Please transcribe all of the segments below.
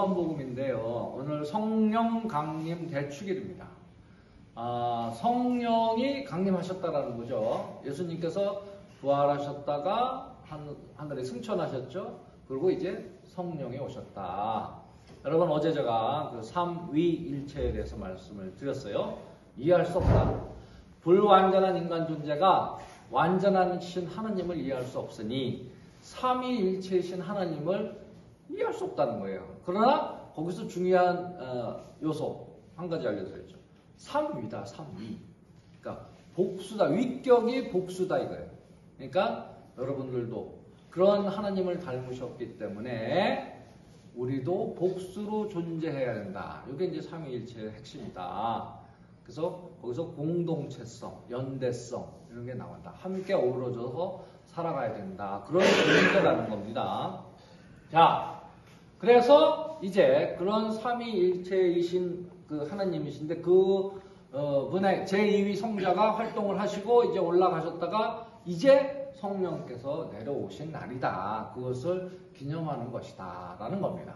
요한복음인데요. 오늘 성령 강림 대축일입니다. 성령이 강림하셨다라는 거죠. 예수님께서 부활하셨다가 하늘에 승천하셨죠. 그리고 이제 성령이 오셨다. 여러분, 어제 제가 그 삼위일체에 대해서 말씀을 드렸어요. 이해할 수 없다. 불완전한 인간 존재가 완전하신 하나님을 이해할 수 없으니 삼위일체이신 하나님을 이해할 수 없다는 거예요. 그러나 거기서 중요한 요소 한 가지 알려드렸죠. 삼위다, 삼위. 그러니까 복수다, 위격이 복수다 이거예요. 그러니까 여러분들도 그런 하나님을 닮으셨기 때문에 우리도 복수로 존재해야 된다. 이게 이제 삼위일체의 핵심이다. 그래서 거기서 공동체성, 연대성 이런 게 나온다. 함께 어우러져서 살아가야 된다. 그런 존재라는 겁니다. 자, 그래서 이제 그런 삼위일체이신 그 하나님이신데 그 분의 제2위 성자가 활동을 하시고 이제 올라가셨다가 이제 성령께서 내려오신 날이다. 그것을 기념하는 것이다. 라는 겁니다.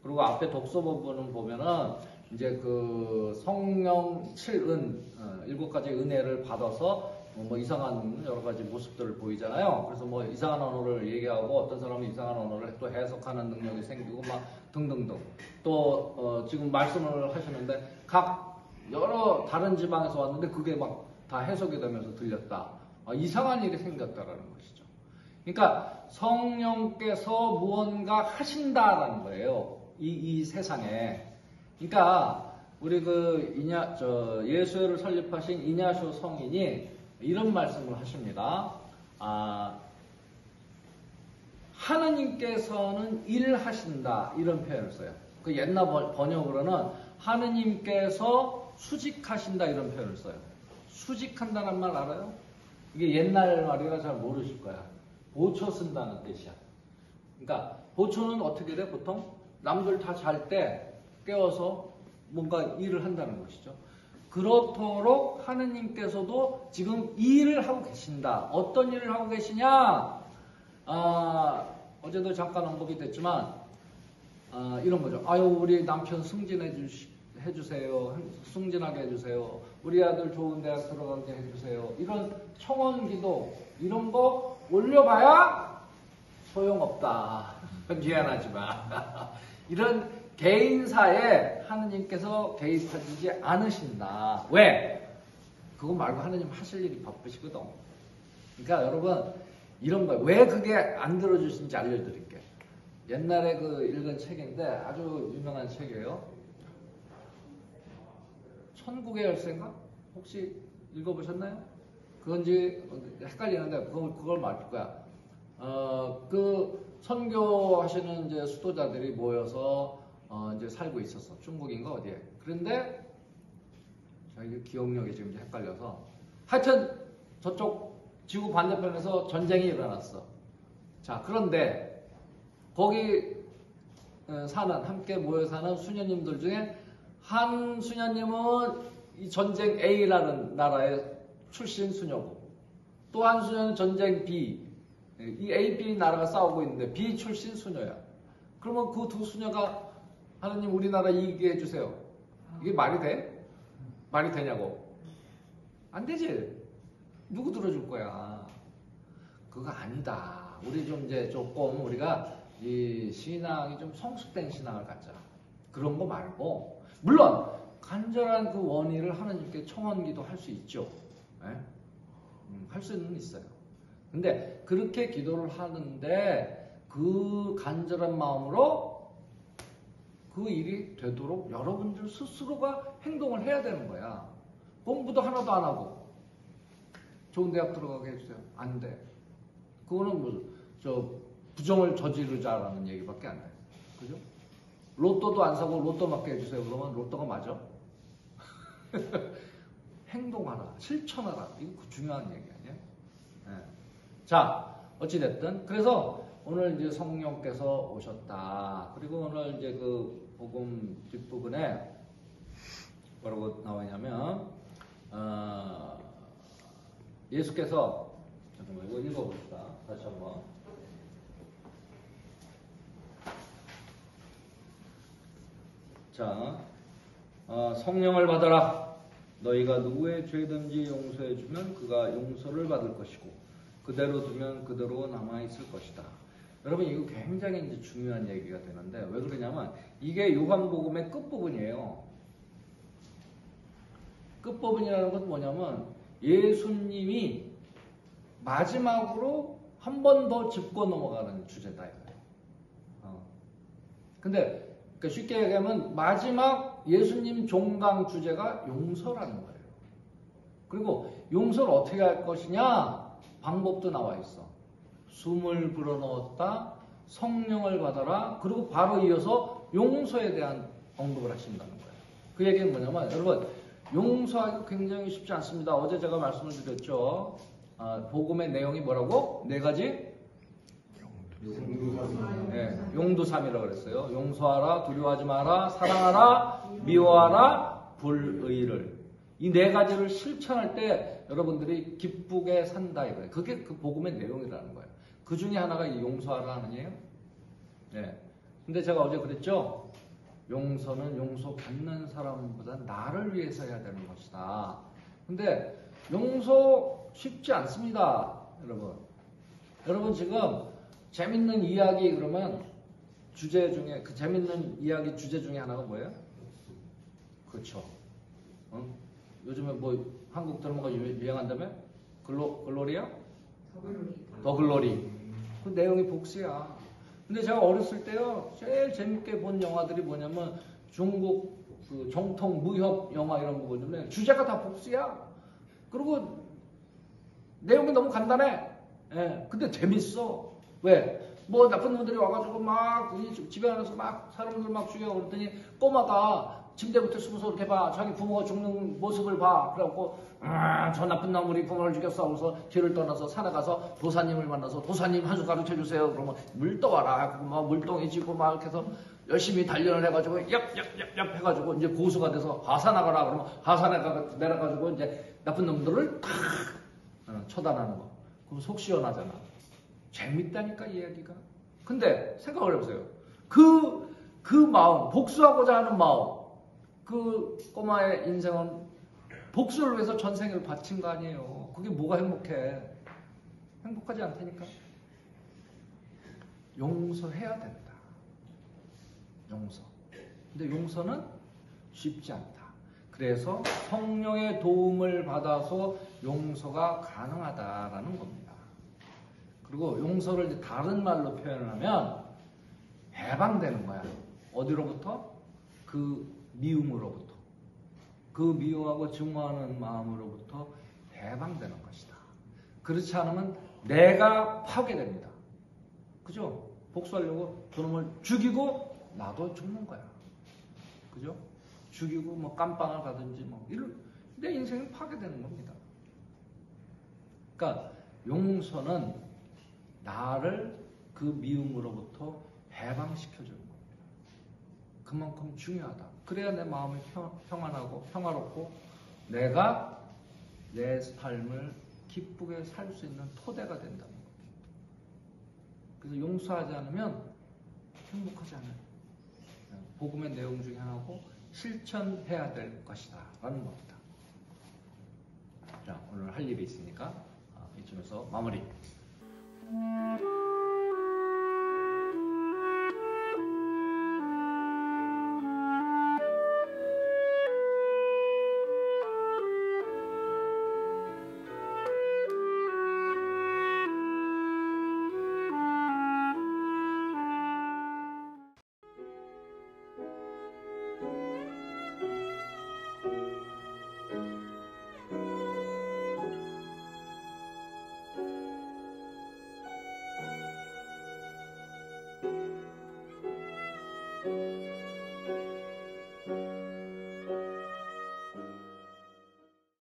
그리고 앞에 독서 부분은 보면은 이제 그 성령 7은 7가지 은혜를 받아서 뭐 이상한 여러 가지 모습들을 보이잖아요. 그래서 뭐 이상한 언어를 얘기하고 어떤 사람은 이상한 언어를 또 해석하는 능력이 생기고 막 등등등. 또 지금 말씀을 하시는데 각 여러 다른 지방에서 왔는데 그게 막 다 해석이 되면서 들렸다. 이상한 일이 생겼다라는 것이죠. 그러니까 성령께서 무언가 하신다라는 거예요. 이 세상에. 그러니까 우리 그 예수를 설립하신 이냐쇼 성인이 이런 말씀을 하십니다. 하느님께서는 일하신다 이런 표현을 써요. 그 옛날 번역으로는 하느님께서 수직하신다 이런 표현을 써요. 수직한다는 말 알아요? 이게 옛날 말이라 잘 모르실 거야. 보초 쓴다는 뜻이야. 그러니까 보초는 어떻게 돼? 보통 남들 다 잘 때 깨워서 뭔가 일을 한다는 것이죠. 그렇도록 하느님께서도 지금 이 일을 하고 계신다. 어떤 일을 하고 계시냐? 어제도 잠깐 언급이 됐지만 이런 거죠. 아유, 우리 남편 승진해 주세요. 승진하게 해주세요. 우리 아들 좋은 대학 들어가게 해주세요. 이런 청원기도 이런 거 올려봐야 소용없다. 미안하지만 이런 개인사에 하느님께서 개입하지 않으신다. 왜? 그거 말고 하느님 하실 일이 바쁘시거든. 그러니까 여러분 이런 거예요. 왜 그게 안 들어주신지 알려드릴게요. 옛날에 그 읽은 책인데 아주 유명한 책이에요. 천국의 열쇠인가? 혹시 읽어보셨나요? 그건지 헷갈리는데 그걸 말할 거야. 그 선교하시는 이제 수도자들이 모여서 이제 살고 있었어. 중국인가 어디에. 그런데 기억력이 지금 헷갈려서 하여튼 저쪽 지구 반대편에서 전쟁이 일어났어. 자, 그런데 거기 함께 모여 사는 수녀님들 중에 한 수녀님은 이 전쟁 A라는 나라의 출신 수녀고 또 한 수녀는 전쟁 B, 이 A, B 나라가 싸우고 있는데 B 출신 수녀야. 그러면 그 두 수녀가 하나님 우리나라 이기게 해주세요. 이게 말이 돼? 말이 되냐고? 안 되지. 누구 들어줄 거야? 그거 아니다. 우리 좀 이제 조금 우리가 이 신앙이 좀 성숙된 신앙을 갖자. 그런 거 말고 물론 간절한 그 원의를 하나님께 청원기도 할 수 있죠. 할 수는 있어요. 근데 그렇게 기도를 하는데 그 간절한 마음으로 그 일이 되도록 여러분들 스스로가 행동을 해야 되는 거야. 공부도 하나도 안 하고 좋은 대학 들어가게 해주세요. 안 돼. 그거는 부정을 저지르자라는 얘기밖에 안 돼. 그죠? 로또도 안 사고 로또 맞게 해주세요. 그러면 로또가 맞아? 행동하라, 실천하라. 이거 중요한 얘기 아니야? 네. 자, 어찌됐든 그래서 오늘 이제 성령께서 오셨다. 그리고 오늘 이제 그 복음 뒷부분에 뭐라고 나오냐면 예수께서 잠깐만 이거 읽어봅시다. 다시 한번. 자, 성령을 받아라. 너희가 누구의 죄든지 용서해주면 그가 용서를 받을 것이고 그대로 두면 그대로 남아있을 것이다. 여러분 이거 굉장히 이제 중요한 얘기가 되는데 왜 그러냐면 이게 요한복음의 끝부분이에요. 끝부분이라는 건 뭐냐면 예수님이 마지막으로 한 번 더 짚고 넘어가는 주제다 이거예요. 근데 그러니까 쉽게 얘기하면 마지막 예수님 종강 주제가 용서라는 거예요. 그리고 용서를 어떻게 할 것이냐 방법도 나와 있어. 숨을 불어넣었다, 성령을 받아라, 그리고 바로 이어서 용서에 대한 언급을 하신다는 거예요. 그 얘기는 뭐냐면 여러분 용서하기 굉장히 쉽지 않습니다. 어제 제가 말씀을 드렸죠. 복음의 내용이 뭐라고? 네 가지? 용두삼이라고 그랬어요. 용서하라, 두려워하지 마라, 사랑하라, 미워하라, 불의를. 이 네 가지를 실천할 때 여러분들이 기쁘게 산다 이거예요. 그게 그 복음의 내용이라는 거예요. 그 중에 하나가 이 용서하라 하는이에요. 네. 근데 제가 어제 그랬죠. 용서는 용서받는 사람보다 나를 위해서 해야 되는 것이다. 근데 용서 쉽지 않습니다, 여러분. 여러분 지금 재밌는 이야기 그러면 주제 중에 그 재밌는 이야기 주제 중에 하나가 뭐예요? 그렇죠. 요즘에 뭐 한국 드라마가 유행한다며? 글로리야? 더 글로리. 그 내용이 복수야. 근데 제가 어렸을 때요 제일 재밌게 본 영화들이 뭐냐면 중국 그 정통 무협 영화 이런 거 보는데 주제가 다 복수야. 그리고 내용이 너무 간단해. 예, 근데 재밌어. 왜? 뭐 나쁜 놈들이 와가지고 막 집에 안에서 막 사람들 막 죽여 그랬더니 꼬마가 침대부터 숨어서 이렇게 봐. 자기 부모가 죽는 모습을 봐. 그래갖고 저 나쁜 놈 우리 부모를 죽였어. 그래서 길을 떠나서 산에 가서 도사님을 만나서 도사님 한 수 가르쳐주세요. 그러면 물 떠와라. 막 물동이 지고 막 이렇게 해서 열심히 단련을 해가지고 얍 해가지고 이제 고수가 돼서 하산하거라. 그러면 하산에 내려가지고 이제 나쁜 놈들을 탁 처단하는 거. 그럼 속 시원하잖아. 재밌다니까 이야기가. 근데 생각을 해보세요. 그 마음, 복수하고자 하는 마음, 그 꼬마의 인생은 복수를 위해서 전생을 바친 거 아니에요. 그게 뭐가 행복해? 행복하지 않다니까. 용서해야 된다. 용서. 근데 용서는 쉽지 않다. 그래서 성령의 도움을 받아서 용서가 가능하다라는 겁니다. 그리고 용서를 이제 다른 말로 표현을 하면 해방되는 거야. 어디로부터? 그 미움으로부터. 그 미움하고 증오하는 마음으로부터 해방되는 것이다. 그렇지 않으면 내가 파괴됩니다. 그죠? 복수하려고 저놈을 죽이고 나도 죽는 거야. 그죠? 죽이고 뭐 깜빵을 가든지 뭐 이런 내 인생이 파괴되는 겁니다. 그러니까 용서는 나를 그 미움으로부터 해방시켜주는 겁니다. 그만큼 중요하다. 그래야 내 마음이 평안하고 평화롭고 내가 내 삶을 기쁘게 살 수 있는 토대가 된다는 겁니다. 그래서 용서하지 않으면 행복하지 않아요. 복음의 내용 중에 하나고 실천해야 될 것이다 라는 겁니다. 자, 오늘 할 일이 있으니까 이쯤에서 마무리.